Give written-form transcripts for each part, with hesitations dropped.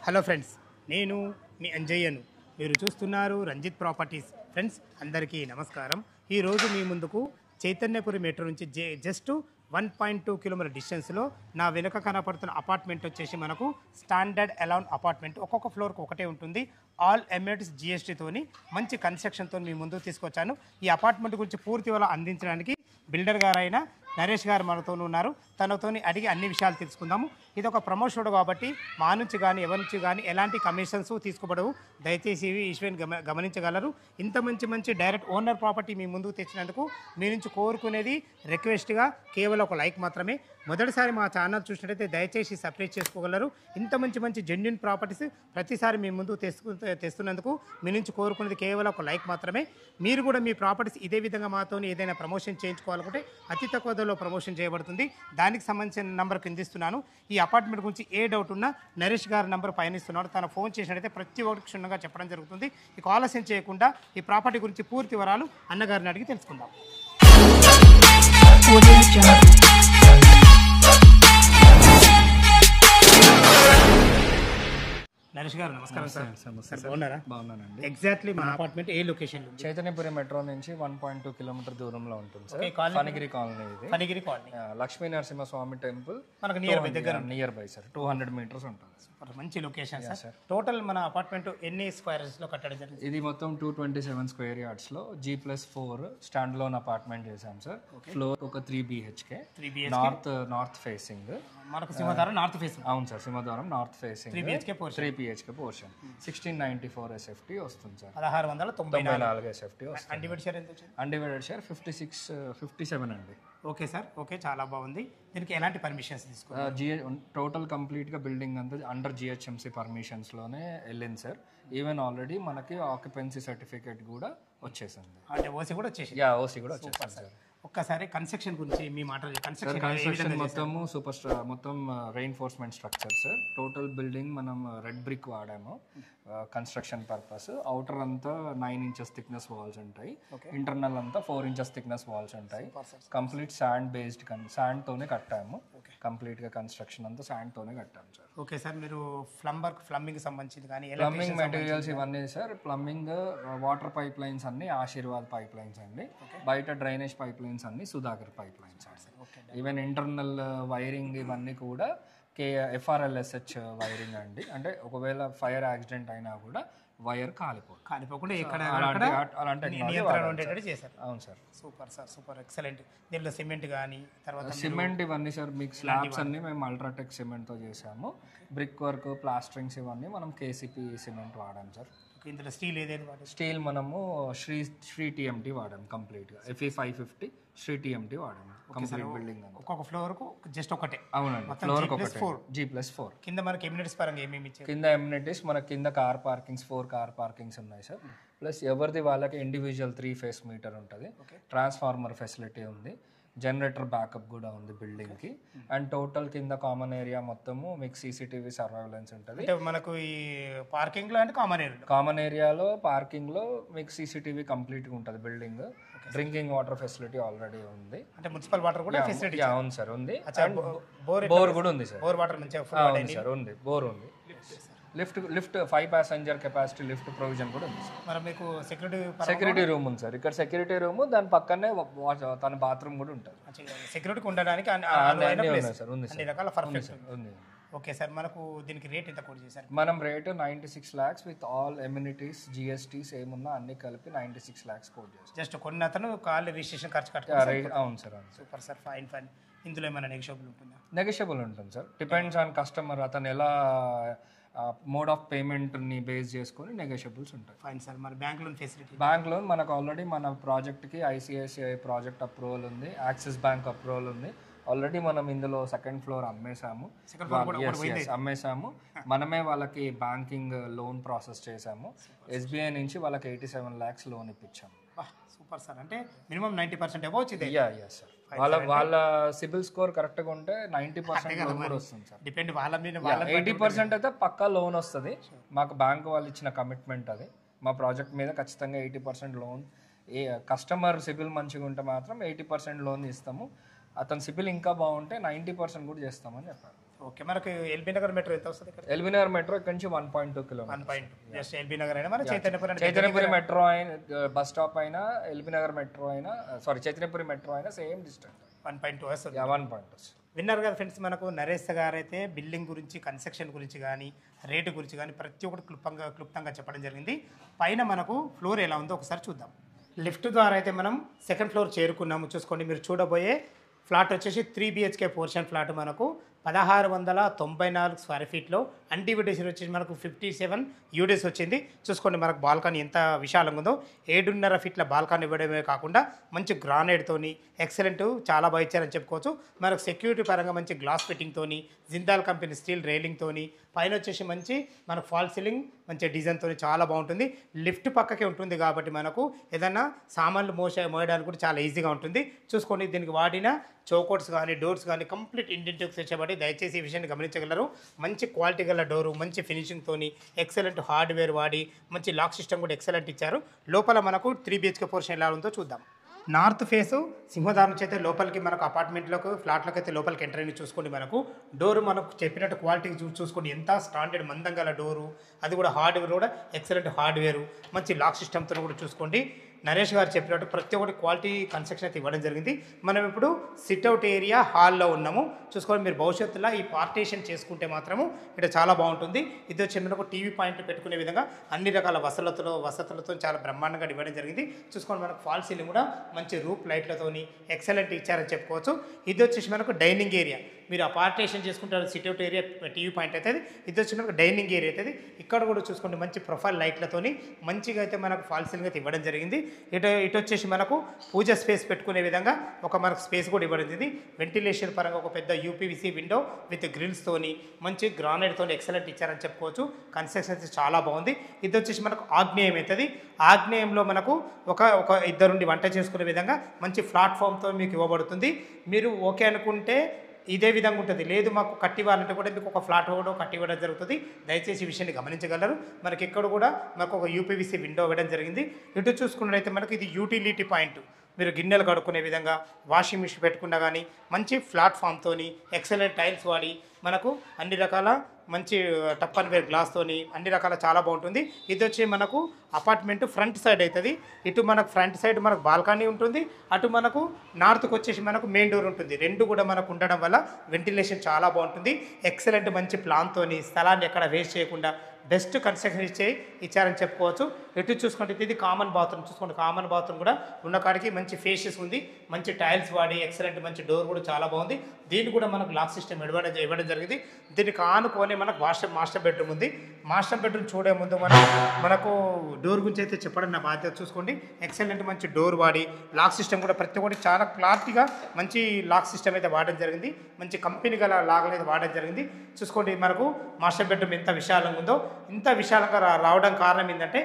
Hello friends, నేను మీ అంజయ్యను. మీరు చూస్తున్నారు రంజిత్ ప్రాపర్టీస్. ఫ్రెండ్స్ అందరికీ నమస్కారం. ఈరోజు మీ ముందుకు చైతన్యపురి మెట్రో నుంచి జస్ట్ 1.2 కిలోమీటర్ డిస్టెన్స్లో నా వెనుక కనపడుతున్న అపార్ట్మెంట్ వచ్చేసి మనకు స్టాండర్డ్ అలౌన్ అపార్ట్మెంట్. ఒక్కొక్క ఫ్లోర్కి ఒకటే ఉంటుంది. ఆల్ ఎమ్యూనిటీస్ జిఎస్టీతోని మంచి కన్స్ట్రక్షన్తో మీ ముందుకు తీసుకొచ్చాను. ఈ అపార్ట్మెంట్ గురించి పూర్తి వివరాలు అందించడానికి బిల్డర్ గారైన నరేష్ గారు మనతో ఉన్నారు. తనతోని అడిగి అన్ని విషయాలు తెలుసుకుందాము. ఇది ఒక ప్రమోషన్ కాబట్టి మా నుంచి కానీ ఎవరి నుంచి కానీ ఎలాంటి కమిషన్స్ తీసుకోబడవు. దయచేసి ఇవి ఈశ్వరిని గమనించగలరు. ఇంత మంచి డైరెక్ట్ ఓనర్ ప్రాపర్టీ మీ ముందుకు తెచ్చినందుకు మీ నుంచి కోరుకునేది రిక్వెస్ట్గా కేవలం ఒక లైక్ మాత్రమే. మొదటిసారి మా ఛానల్ చూసినట్టయితే దయచేసి సబ్స్క్రైబ్ చేసుకోగలరు. ఇంత మంచి జెన్యూన్ ప్రాపర్టీస్ ప్రతిసారి మీ ముందుకు తెస్తున్నందుకు మీ నుంచి కోరుకునేది కేవలం ఒక లైక్ మాత్రమే. మీరు కూడా మీ ప్రాపర్టీస్ ఇదే విధంగా మాతో ఏదైనా ప్రమోషన్ చేయించుకోవాలనుకుంటే అతి తక్కువ ధరలో ప్రమోషన్ చేయబడుతుంది. దానికి సంబంధించిన నెంబర్ కింద ఇస్తున్నాను. ఈ అపార్ట్మెంట్ గురించి ఏ డౌట్ ఉన్నా నరేష్ గారి నెంబర్ పైన ఇస్తున్నాడు. తన ఫోన్ చేసినట్టయితే ప్రతి ఒక్కరికి క్షుణ్ణంగా చెప్పడం జరుగుతుంది. ఇక ఆలస్యం చేయకుండా ఈ ప్రాపర్టీ గురించి పూర్తి వివరాలు అన్నగారిని అడిగి తెలుసుకుందాం. నరేష్ గారు నమస్కారం సార్. బాగున్నారా? బాగున్నానండి. ఎగ్జాక్ట్లీ మన అపార్ట్మెంట్ ఏ లొకేషన్? చైతన్యపురి మెట్రో నుంచి 1.2 కిలోమీటర్ దూరంలో ఉంటుంది సార్. ఫణిగిరి కాలనీ ఇది. ఫణిగిరి కాలనీ, లక్ష్మీ నరసింహస్వామి టెంపుల్ మనకు నియర్ బై సార్ 200 మీటర్స్ ఉంటుంది. మంచి లొకేషన్ సార్. టోటల్ మన అపార్ట్మెంట్ ఎన్ని స్క్వేర్స్ లో కట్టడం జరిగింది? ఇది మొత్తం 227 స్క్వేర్ యార్డ్స్ లో G+4 స్టాండ్ లోన్ అపార్ట్మెంట్ చేశాం సార్. ఫ్లోర్ ఒక 3 BHK, నార్త్ ఫేసింగ్. మనకు సింహద్వారం నార్త్ ఫేసింగ్. అవును సార్, సింహద్వారం north facing. 3 BHK portion 1694 SFT వస్తుంది సార్. 1694 SFT వస్తుంది. అన్డివైడెడ్ షేర్ ఎంత వచ్చింది? అన్డివైడెడ్ షేర్ 57 అండి. ఓకే సార్, ఓకే, చాలా బాగుంది. దీనికి ఎలాంటి పర్మిషన్స్ తీసుకున్నారు? టోటల్ కంప్లీట్గా బిల్డింగ్ అంతా అండర్ GHMC పర్మిషన్స్లోనే వెళ్ళింది సార్. ఈవెన్ ఆల్రెడీ మనకి ఆక్యుపెన్సీ సర్టిఫికేట్ కూడా వచ్చేసింది. అంటే ఓసీ కూడా వచ్చేసి? ఓసీ కూడా వచ్చేసింది సార్. ఒక్కసారి కన్స్ట్రక్షన్ గురించి మీ మాటలు. కన్స్ట్రక్షన్ మొత్తము మొత్తం reinforcement structure sir. Total building మనం రెడ్ బ్రిక్ వాడాము కన్స్ట్రక్షన్ పర్పస్. అవుటర్ అంతా 9 inches థిక్నెస్ వాల్స్ ఉంటాయి. ఇంటర్నల్ అంతా 4 inches థిక్నెస్ వాల్స్ ఉంటాయి. కంప్లీట్ శాండ్ బేస్డ్ శాండ్ తోనే కట్టాము. కంప్లీట్ గా కన్స్ట్రక్షన్ అంతా శాండ్ తోనే కట్టాము సార్. ఓకే సార్, మీరు ప్లంబింగ్ సంబంధించి కానీ ప్లంబింగ్ మెటీరియల్స్ ఇవన్నీ sir. Plumbing water pipe lines అన్ని ఆశీర్వాద్ పైప్ లైన్స్ అండి. బయట డ్రైనేజ్ పైప్ లైన్స్ అన్ని Sudhakar pipe lines sir. Even internal wiring ఇవన్నీ కూడా FRLSH వైరింగ్ అండి. అంటే ఒకవేళ ఫైర్ యాక్సిడెంట్ అయినా కూడా వైర్ కాలిపోకుండా అలాంటి నియంత్రణ ఉండేటట్టు చేశారు. అవును sir. Super sir, super, excellent. దీనిలో సిమెంట్ కానీ తర్వాత సిమెంట్ ఇవన్నీ సార్ మీకు స్లాబ్స్ అన్ని మేము అల్ట్రాటెక్ సిమెంట్తో చేసాము. బ్రిక్ వర్క్, ప్లాస్టరింగ్స్ ఇవన్నీ మనం KCP సిమెంట్ వాడాం సార్. ఇందులో స్టీల్ ఏదైనా వాడారు? స్టీల్ మనము శ్రీ TMT వాడాము కంప్లీట్గా. FE 550 శ్రీ TMT వాడాము కంప్లీట్ బిల్డింగ్. ఒక్కొక్క ఫ్లోర్ కు జస్ట్ ఒకటే? అవునండి, ఫ్లోర్ G+4. కింద మనకి ఎమ్యూనిటీస్ పరంగా ఏమేమి ఇచ్చారు? కింద ఎమ్యూనిటీస్ మనకి కింద కార్ పార్కింగ్స్ 4 కార్ పార్కింగ్స్ ఉన్నాయి సార్. ప్లస్ ఎవరిది వాళ్ళకి ఇండివిజువల్ 3 phase మీటర్ ఉంటుంది. ట్రాన్స్ఫార్మర్ ఫెసిలిటీ ఉంది. జనరేటర్ బ్యాకప్ కూడా ఉంది బిల్డింగ్ కి. అండ్ టోటల్ కింద కామన్ ఏరియా మొత్తము మీకు CCTV సర్వైలెన్స్ ఉంటుంది. మనకు ఈ పార్కింగ్ లో అంటే కామన్ ఏరియాలో పార్కింగ్ లో మీకు CCTV కంప్లీట్ గా ఉంటుంది building. Drinking water facility already ఉంది. అంటే మున్సిపల్ వాటర్ కూడా ఫెసిలిటీ? అవును సార్, ఉంది. బోర్ కూడా ఉంది సార్. బోర్ వాటర్ మంచిగా సార్ ఉంది. బోర్ ఉంది. Lift 5 passenger capacity lift provision కూడా ఉంది సార్. మరి మీకు సెక్యూరిటీ రూమ్ ఉంది సార్. ఇక్కడ సెక్యూరిటీ రూమ్, దాని పక్కనే తన బాత్రూమ్ కూడా ఉంటుంది. సెక్యూరిటీకి ఉండడానికి అన్ని రకాల పర్ఫెక్ట్ ఉంది. ఓకే సార్, మనకు దీనికి రేట్ ఎంత కోట్ చేశారు? మనం rate 96 lakhs with all amenities GSTs ఏమున్నా అన్ని కలిపి 96 lakhs కోట్ చేస్తాం. జస్ట్ కొన్ని అతను కాల్ రిజిస్ట్రేషన్ ఖర్చు కట్టాలి. అవును సార్. Super sir, fine. ఇందులో ఏమైనా నెగోషియబుల్ ఉంటుందా? నెగోషియబుల్ ఉంటుంది సార్. డిపెండ్స్ ఆన్ కస్టమర్, అతను ఎలా మోడ్ ఆఫ్ పేమెంట్ని బేస్ చేసుకొని నెగోషియబుల్స్ ఉంటాయి. Fine sir. మరి bank loan facility? Bank loan మనకు ఆల్రెడీ మన ప్రాజెక్ట్కి ICICI ప్రాజెక్ట్ అప్రూవల్ ఉంది, యాక్సిస్ బ్యాంక్ అప్రూవల్ ఉంది. ఆల్రెడీ మనం ఇందులో సెకండ్ ఫ్లోర్ అమ్మేసాము. మనమే వాళ్ళకి బ్యాంకింగ్ లోన్ ప్రాసెస్ చేసాము. SBI నుంచి వాళ్ళకి 87 lakhs లోన్ ఇప్పించాము. Super sir. అంటే మినిమం 90% అబౌవ్ వచ్చింది? సార్. వాళ్ళ సిబిల్ స్కోర్ కరెక్ట్గా ఉంటే 90% లోన్ కూడా వస్తుంది సార్. డిపెండ్ వాళ్ళ మీద. 80% అయితే పక్కా లోన్ వస్తుంది. మాకు బ్యాంక్ వాళ్ళు ఇచ్చిన కమిట్మెంట్ అది. మా ప్రాజెక్ట్ మీద ఖచ్చితంగా 80% లోన్. కస్టమర్ సిబిల్ మంచిగా ఉంటే మాత్రం 80% లోన్ ఇస్తాము. అతని సిబిల్ ఇంకా బాగుంటే 90% కూడా చేస్తామని చెప్పారు. ఓకే, మనకు ఎల్బీ నగర్ మెట్రో ఎంత వస్తుంది ఇక్కడ? ఎల్బీనగర్ మెట్రో ఇక్కడ నుంచి 1.2 కిలోమీటర్. 1.2 జస్ట్ ఎల్బీ నగర్ అయినా మన చైతన్యపురం చైతన్యపురి మెట్రో అయినా బస్ స్టాప్ అయినా ఎల్బీనగర్ మెట్రో అయినా చైతన్యపురి మెట్రో అయినా సేమ్ డిస్టెన్స్. 1.2 వస్తుంది. 1.2. విన్నారు కదా ఫ్రెండ్స్, మనకు నరేష్ గారు అయితే బిల్డింగ్ గురించి, కన్స్ట్రక్షన్ గురించి కానీ, రేటు గురించి కానీ ప్రతి ఒక్కటి క్లుప్తంగా చెప్పడం జరిగింది. పైన మనకు ఫ్లోర్ ఎలా ఉందో ఒకసారి చూద్దాం. లిఫ్ట్ ద్వారా అయితే మనం సెకండ్ ఫ్లోర్ చేరుకున్నాము. చూసుకోండి, మీరు చూడబోయే ఫ్లాట్ వచ్చేసి 3 BHK పోర్షన్ ఫ్లాట్ మనకు 1694 స్క్వేర్ ఫీట్లో. అన్డివిడేషన్ వచ్చేసి మనకు 57 యూడీస్ వచ్చింది. చూసుకోండి మనకు బాల్కనీ ఎంత విశాలంగా ఉందో. 7.5 ఫీట్ల బాల్కనీ ఇవ్వడమే కాకుండా మంచి గ్రానైడ్తోని ఎక్సలెంట్, చాలా బాగా ఇచ్చారని చెప్పుకోవచ్చు. మనకు సెక్యూరిటీ పరంగా మంచి గ్లాస్ ఫిట్టింగ్తోని, జిందాల్ కంపెనీ స్టీల్ రైలింగ్తోని, పైన వచ్చేసి మంచి మనకు ఫాల్ సీలింగ్ మంచి డిజైన్తో చాలా బాగుంటుంది. లిఫ్ట్ పక్కకే ఉంటుంది కాబట్టి మనకు ఏదైనా సామాన్లు మోయడానికి కూడా చాలా ఈజీగా ఉంటుంది. చూసుకోండి, దీనికి వాడిన చౌకోట్స్ కానీ, డోర్స్ కానీ కంప్లీట్ ఇండియన్ టెక్స్ తెచ్చబడి, దయచేసి ఈ విషయాన్ని గమనించగలరు. మంచి క్వాలిటీ గల డోరు, మంచి ఫినిషింగ్తోని, ఎక్సలెంట్ హార్డ్వేర్ వాడి, మంచి లాక్ సిస్టమ్ కూడా ఎక్సలెంట్ ఇచ్చారు. లోపల మనకు 3 BHK పోర్షన్ ఎలా ఉందో చూద్దాం. నార్త్ ఫేసు సింహద్వారం నుంచి అయితే లోపలికి మనకు అపార్ట్మెంట్లకు, ఫ్లాట్లకు అయితే లోపలికి ఎంటర్ అయిన చూసుకోండి. మనకు డోరు మనకు చెప్పినట్టు క్వాలిటీ చూసుకోండి, ఎంత స్టాండర్డ్ మందం గల డోరు, అది కూడా హార్డ్వేర్ కూడా ఎక్సలెంట్ హార్డ్వేరు, మంచి లాక్ సిస్టమ్తో కూడా చూసుకోండి. నరేష్ గారు చెప్పినట్టు ప్రతి ఒక్కటి క్వాలిటీ కన్స్ట్రక్షన్ అయితే ఇవ్వడం జరిగింది. మనం ఇప్పుడు సిట్అవుట్ ఏరియా హాల్లో ఉన్నాము. చూసుకోండి, మీరు భవిష్యత్తులో ఈ పార్టీషన్ చేసుకుంటే మాత్రము ఇక్కడ చాలా బాగుంటుంది. ఇది వచ్చి మనకు టీవీ పాయింట్ పెట్టుకునే విధంగా అన్ని రకాల వసతులతో చాలా బ్రహ్మాండంగా ఇవ్వడం జరిగింది. చూసుకోండి, మనకు ఫాల్ సీలింగ్ కూడా మంచి రూప్ లైట్లతోని ఎక్సలెంట్ ఇచ్చారని చెప్పుకోవచ్చు. ఇది వచ్చేసి మనకు డైనింగ్ ఏరియా. మీరు ఆ పార్టీషన్ చేసుకుంటారు సిట్అవుట్ ఏరియా టీవీ పాయింట్ అవుతుంది. ఇది వచ్చి మనకు డైనింగ్ ఏరియా అవుతుంది. ఇక్కడ కూడా చూసుకోండి, మంచి ప్రొఫైల్ లైట్లతోని మంచిగా అయితే మనకు ఫాల్ సీలింగ్ అయితే ఇవ్వడం జరిగింది. ఇటు వచ్చేసి మనకు పూజ స్పేస్ పెట్టుకునే విధంగా ఒక మనకు స్పేస్ కూడా ఇవ్వడం జరిగింది. వెంటిలేషన్ పరంగా ఒక పెద్ద యూపీవీసీ విండో విత్ గ్రిల్స్తోని మంచి గ్రానైట్తోని ఎక్సలెంట్ ఇచ్చారని చెప్పుకోవచ్చు. కన్స్ట్రక్షన్ అయితే చాలా బాగుంది. ఇది వచ్చేసి మనకు ఆగ్నేయం అవుతుంది. ఆగ్నేయంలో మనకు ఒక ఇద్దరుండి వంట చేసుకునే విధంగా మంచి ప్లాట్ఫామ్తో మీకు ఇవ్వబడుతుంది. మీరు ఓకే అనుకుంటే ఇదే విధంగా ఉంటుంది, లేదు మాకు కట్టివ్వాలంటే కూడా మీకు ఒక ఫ్లాట్ కూడా కట్టివ్వడం జరుగుతుంది. దయచేసి ఈ విషయాన్ని గమనించగలరు. మనకి ఎక్కడ కూడా మనకు ఒక యూపీవీసీ విండో ఇవ్వడం జరిగింది. ఇటు చూసుకున్నట్లయితే మనకి ఇది యూటిలిటీ పాయింట్. మీరు గిన్నెలు కడుక్కునే విధంగా, వాషింగ్ మిషన్ పెట్టుకున్నా కానీ మంచి ప్లాట్ఫామ్తోని ఎక్సలెంట్ టైల్స్ వాడి మనకు అన్ని రకాల మంచి టప్ అండ్ వేర్ గ్లాస్తోని అన్ని రకాల చాలా బాగుంటుంది. ఇది వచ్చి మనకు అపార్ట్మెంట్ ఫ్రంట్ సైడ్ అవుతుంది. ఇటు మనకు ఫ్రంట్ సైడ్ మనకు బాల్కనీ ఉంటుంది, అటు మనకు నార్త్కి వచ్చేసి మనకు మెయిన్ డోర్ ఉంటుంది. రెండు కూడా మనకు ఉండడం వల్ల వెంటిలేషన్ చాలా బాగుంటుంది. ఎక్సలెంట్ మంచి ప్లాన్తోని స్థలాన్ని ఎక్కడ వేస్ట్ చేయకుండా బెస్ట్ కన్స్ట్రక్షన్ ఇచ్చారని చెప్పుకోవచ్చు. ఎటు చూసుకుంటే ఇది కామన్ బాత్రూమ్. చూసుకోండి, కామన్ బాత్రూమ్ కూడా ఉన్న కాడికి మంచి ఫేషియస్ ఉంది. మంచి టైల్స్ వాడి ఎక్సలెంట్ మంచి డోర్ కూడా చాలా బాగుంది. దీన్ని కూడా మనకు లాక్ సిస్టమ్ ఇవ్వడం జరిగింది. దీనికి ఆనుకొని మనకు మాస్టర్ బెడ్రూమ్ ఉంది. మాస్టర్ బెడ్రూమ్ చూడే ముందు మనకు డోర్ గురించి అయితే చెప్పడం నా బాధ్యత. చూసుకోండి, ఎక్సలెంట్ మంచి డోర్ వాడి లాక్ సిస్టమ్ కూడా ప్రతి ఒక్కటి చాలా క్లారిటీగా మంచి లాక్ సిస్టమ్ అయితే వాడడం జరిగింది. మంచి కంపెనీ గల లాక్లు అయితే వాడడం జరిగింది. చూసుకోండి, మనకు మాస్టర్ బెడ్రూమ్ ఎంత విశాలంగా ఉందో. ఇంత విశాలంగా రావడం కారణం ఏంటంటే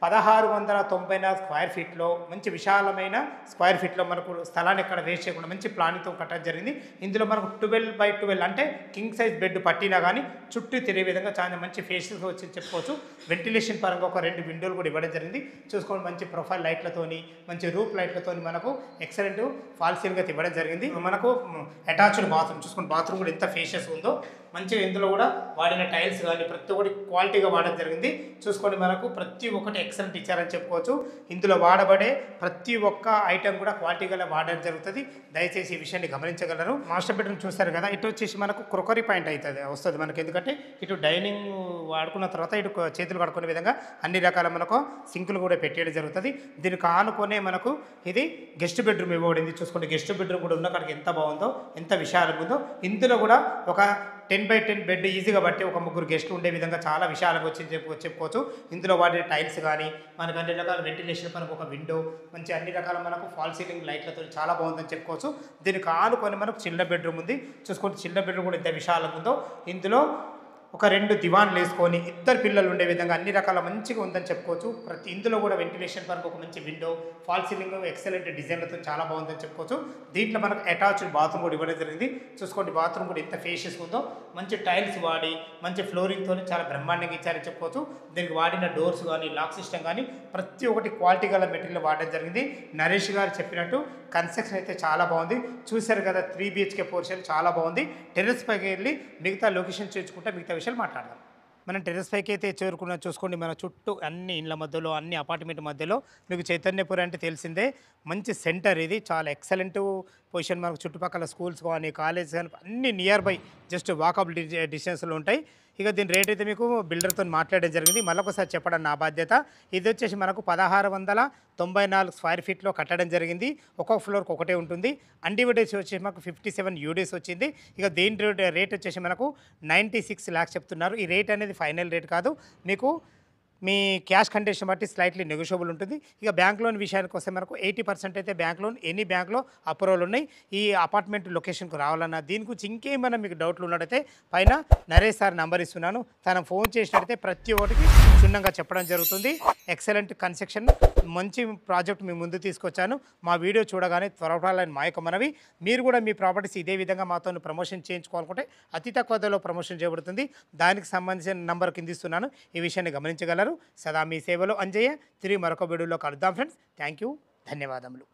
1694 స్క్వేర్ ఫీట్లో మంచి విశాలమైన స్క్వేర్ ఫీట్లో మనకు స్థలాన్ని ఎక్కడ వేస్ట్ చేయకుండా మంచి ప్లానింగ్తో కట్టడం జరిగింది. ఇందులో మనకు 12x12 అంటే కింగ్ సైజ్ బెడ్ పట్టినా కానీ చుట్టూ తిరిగే విధంగా చాలా మంచి ఫేసెస్ వచ్చి చెప్పుకోవచ్చు. వెంటిలేషన్ పరంగా ఒక 2 విండోలు కూడా ఇవ్వడం జరిగింది. చూసుకోండి, మంచి ప్రొఫైల్ లైట్లతోని మంచి రూప్ లైట్లతోని మనకు ఎక్సలెంట్ ఫాల్ సీలింగ్ అయితే ఇవ్వడం జరిగింది. మనకు అటాచ్డ్ బాత్రూమ్. చూసుకోండి, బాత్రూమ్ కూడా ఎంత ఫేషియస్ ఉందో. మంచిగా ఇందులో కూడా వాడిన టైల్స్ కానీ ప్రతి ఒక్కటి క్వాలిటీగా వాడడం జరిగింది. చూసుకోండి, మనకు ప్రతి ఒక్కటి ఎక్సలెంట్ ఇచ్చారని చెప్పుకోవచ్చు. ఇందులో వాడబడే ప్రతి ఒక్క ఐటెం కూడా క్వాలిటీగా వాడడం జరుగుతుంది. దయచేసి ఈ విషయాన్ని గమనించగలరు. మాస్టర్ బెడ్రూమ్ చూస్తారు కదా, ఇటు వచ్చేసి మనకు క్రొకరీ పాయింట్ అవుతుంది వస్తుంది మనకు. ఎందుకంటే ఇటు డైనింగ్ వాడుకున్న తర్వాత ఇటు చేతులు కడుక్కునే విధంగా అన్ని రకాల మనకు సింకులు కూడా పెట్టేయడం జరుగుతుంది. దీనికి ఆనుకొనే మనకు ఇది గెస్ట్ బెడ్రూమ్ ఇవ్వబడింది. చూసుకోండి, గెస్ట్ బెడ్రూమ్ కూడా ఉన్న కాడికి ఎంత బాగుందో, ఎంత విశాలంగా ఉందో. ఇందులో కూడా ఒక 10x10 బెడ్ ఈజీగా బట్టి ఒక 3 గెస్టులు ఉండే విధంగా చాలా విశాలంగా వచ్చింది చెప్పుకోవచ్చు. ఇందులో వాడే టైల్స్ కానీ మనకు అన్ని రకాల వెంటిలేషన్ మనకు ఒక విండో మంచి అన్ని రకాల మనకు ఫాల్ సీలింగ్ లైట్లతో చాలా బాగుందని చెప్పుకోవచ్చు. దీనికి ఆనుకొని మనకు చిన్న బెడ్రూమ్ ఉంది. చూసుకోండి, చిన్న బెడ్రూమ్ కూడా ఎంత విశాలంగా ఉందో. ఇందులో ఒక 2 దివాన్లు వేసుకొని ఇద్దరు పిల్లలు ఉండే విధంగా అన్ని రకాల మంచిగా ఉందని చెప్పుకోవచ్చు. ఇందులో కూడా వెంటిలేషన్ వరకు ఒక మంచి విండో, ఫాల్ సీలింగ్ ఎక్సలెంట్ డిజైన్లతో చాలా బాగుందని చెప్పుకోవచ్చు. దీంట్లో మనకు అటాచ్డ్ బాత్రూమ్ కూడా ఇవ్వడం జరిగింది. చూసుకోండి బాత్రూమ్ కూడా ఎంత ఫేషియస్ ఉందో, మంచి టైల్స్ వాడి మంచి ఫ్లోరింగ్తో చాలా బ్రహ్మాండంగా ఇచ్చారని చెప్పుకోవచ్చు. దీనికి వాడిన డోర్స్ కానీ లాక్ సిస్టమ్ కానీ ప్రతి ఒక్కటి క్వాలిటీ గల మెటీరియల్ వాడడం జరిగింది. నరేష్ గారు చెప్పినట్టు కన్స్ట్రక్షన్ అయితే చాలా బాగుంది. చూశారు కదా 3 BHK పోర్షన్ చాలా బాగుంది. టెర్రస్ పైకి వెళ్ళి మిగతా లొకేషన్ చేర్చుకుంటే మిగతా విషయాలు మాట్లాడదాం. మనం టెర్రస్ పైకి అయితే చేరుకున్న చూసుకోండి, మన చుట్టూ అన్ని ఇండ్ల మధ్యలో అన్ని అపార్ట్మెంట్ మధ్యలో మీకు చైతన్యపురి అంటే తెలిసిందే. మంచి సెంటర్ ఇది, చాలా ఎక్సలెంట్ పొజిషన్. మనకు చుట్టుపక్కల స్కూల్స్ కానీ కాలేజ్ కానీ అన్ని నియర్ బై జస్ట్ వాకబుల్ డిస్టెన్స్లో ఉంటాయి. ఇక దీని రేట్ అయితే మీకు బిల్డర్తో మాట్లాడడం జరిగింది. మళ్ళొకసారి చెప్పడం నా బాధ్యత. ఇది వచ్చేసి మనకు 1694 స్క్వేర్ ఫీట్లో కట్టడం జరిగింది. ఒక్కొక్క ఫ్లోర్కి ఒకటే ఉంటుంది. అన్డివైడెడ్ వచ్చేసి మనకు 57 యూడీస్ వచ్చింది. ఇక దీని రేట్ వచ్చేసి మనకు 96 lakhs చెప్తున్నారు. ఈ రేట్ అనేది ఫైనల్ రేట్ కాదు, మీకు మీ క్యాష్ కండిషన్ బట్టి స్లైట్లీ నెగోషియబుల్ ఉంటుంది. ఇక బ్యాంక్ లోన్ విషయానికి వస్తే మనకు 80% అయితే బ్యాంక్ లోన్ ఎనీ బ్యాంక్లో అప్రూవల్ ఉన్నాయి. ఈ అపార్ట్మెంట్ లొకేషన్కు రావాలన్నా దీని గురించి ఇంకేమైనా మీకు డౌట్లు ఉన్నట్టయితే పైన నరేష్ సార్ నంబర్ ఇస్తున్నాను, తను ఫోన్ చేసినట్టయితే ప్రతి ఒక్కటికి క్షుణ్ణంగా చెప్పడం జరుగుతుంది. ఎక్సలెంట్ కన్స్ట్రక్షన్ మంచి ప్రాజెక్ట్ మీ ముందు తీసుకొచ్చాను. మా వీడియో చూడగానే త్వరపడాలని మా యొక్క మనవి. మీరు కూడా మీ ప్రాపర్టీస్ ఇదే విధంగా మాతో ప్రమోషన్ చేయించుకోవాలనుకుంటే అతి తక్కువ ధరలో ప్రమోషన్ చేయబడుతుంది. దానికి సంబంధించిన నంబర్ కింద ఇస్తున్నాను, ఈ విషయాన్ని గమనించగలరు. సదా మీ సేవలో అంజయ్య. తిరిగి మరొక వీడియోలో కలుద్దాం ఫ్రెండ్స్. థ్యాంక్ యూ, ధన్యవాదములు.